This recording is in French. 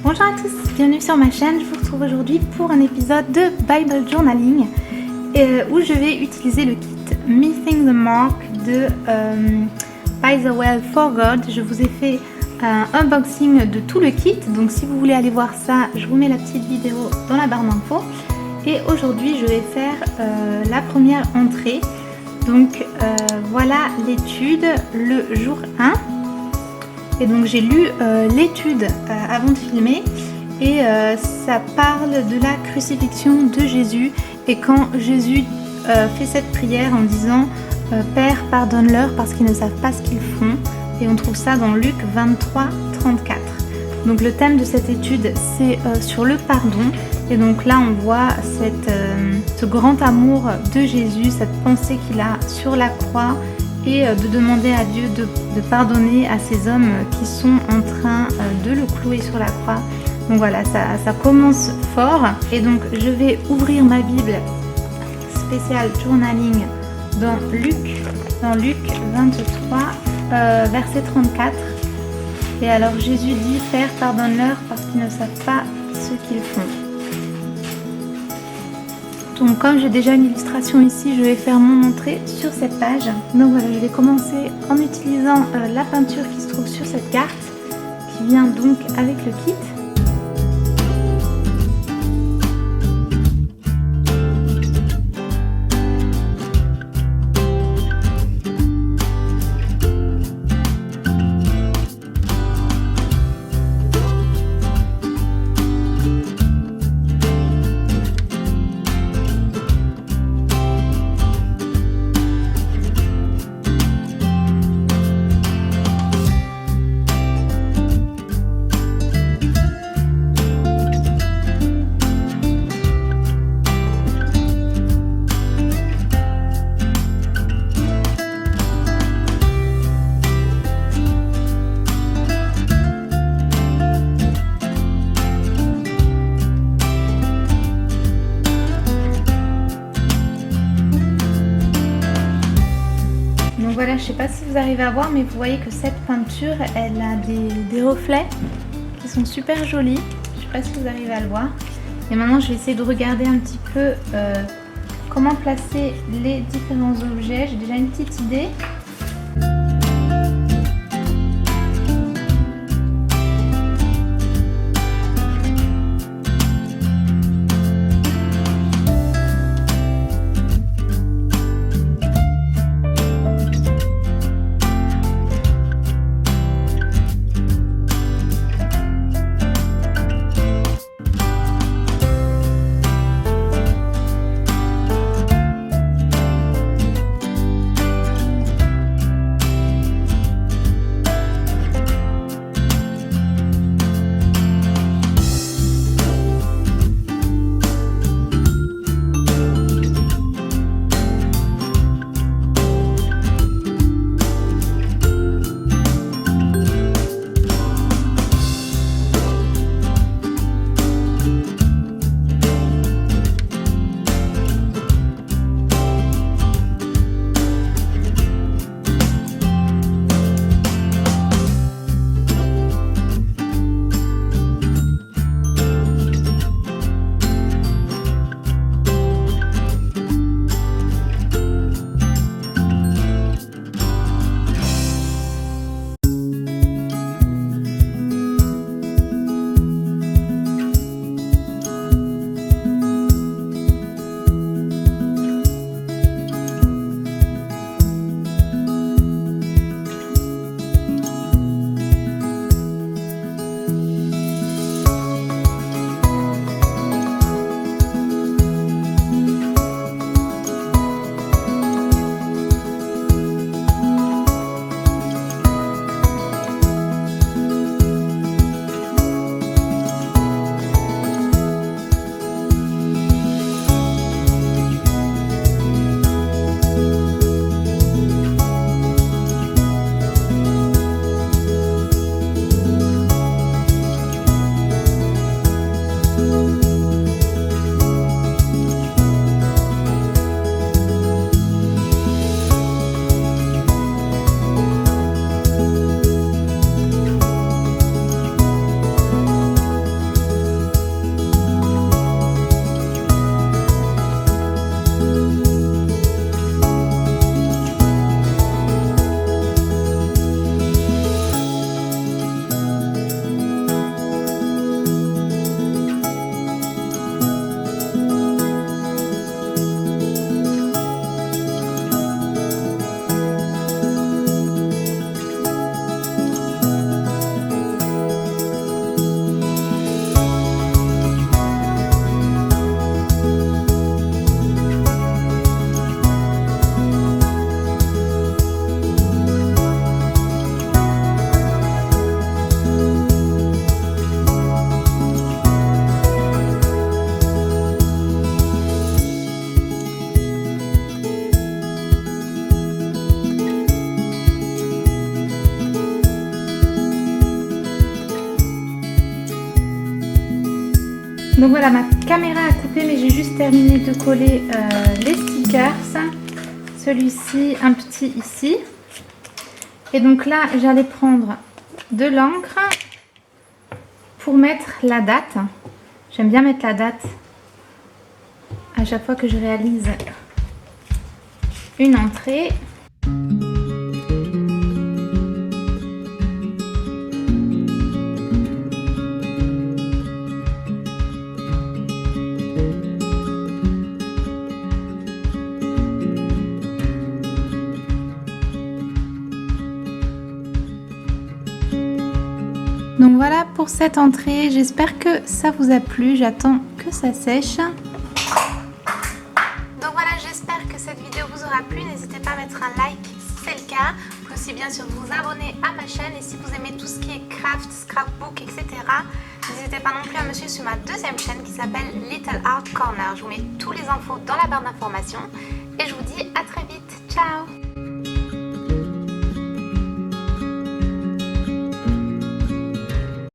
Bonjour à tous, bienvenue sur ma chaîne. Je vous retrouve aujourd'hui pour un épisode de Bible Journaling où je vais utiliser le kit Missing the Mark de By the Well for God. Je vous ai fait un unboxing de tout le kit, donc si vous voulez aller voir ça, je vous mets la petite vidéo dans la barre d'infos. Et aujourd'hui, je vais faire la première entrée. Donc voilà l'étude, le jour 1. Et donc j'ai lu l'étude avant de filmer et ça parle de la crucifixion de Jésus et quand Jésus fait cette prière en disant Père pardonne-leur parce qu'ils ne savent pas ce qu'ils font, et on trouve ça dans Luc 23, 34. Donc le thème de cette étude c'est sur le pardon, et donc là on voit ce grand amour de Jésus, cette pensée qu'il a sur la croix, et de demander à Dieu de pardonner à ces hommes qui sont en train de le clouer sur la croix. Donc voilà, ça commence fort. Et donc je vais ouvrir ma Bible spéciale journaling dans Luc 23, verset 34. Et alors Jésus dit « Père, pardonne-leur parce qu'ils ne savent pas ce qu'ils font ». Donc comme j'ai déjà une illustration ici, je vais faire mon entrée sur cette page. Donc voilà, je vais commencer en utilisant la peinture qui se trouve sur cette carte, qui vient donc avec le kit. Voilà, je ne sais pas si vous arrivez à voir, mais vous voyez que cette peinture, elle a des reflets qui sont super jolis. Je ne sais pas si vous arrivez à le voir. Et maintenant, je vais essayer de regarder un petit peu comment placer les différents objets. J'ai déjà une petite idée. Donc voilà, ma caméra a coupé, mais j'ai juste terminé de coller les stickers. Celui-ci, un petit ici. Et donc là, j'allais prendre de l'encre pour mettre la date. J'aime bien mettre la date à chaque fois que je réalise une entrée. Donc voilà pour cette entrée, j'espère que ça vous a plu, j'attends que ça sèche. Donc voilà, j'espère que cette vidéo vous aura plu, n'hésitez pas à mettre un like si c'est le cas. Vous pouvez aussi bien sûr vous abonner à ma chaîne et si vous aimez tout ce qui est craft, scrapbook, etc. N'hésitez pas non plus à me suivre sur ma deuxième chaîne qui s'appelle Little Art Corner. Je vous mets tous les infos dans la barre d'informations et je vous dis à très vite, ciao!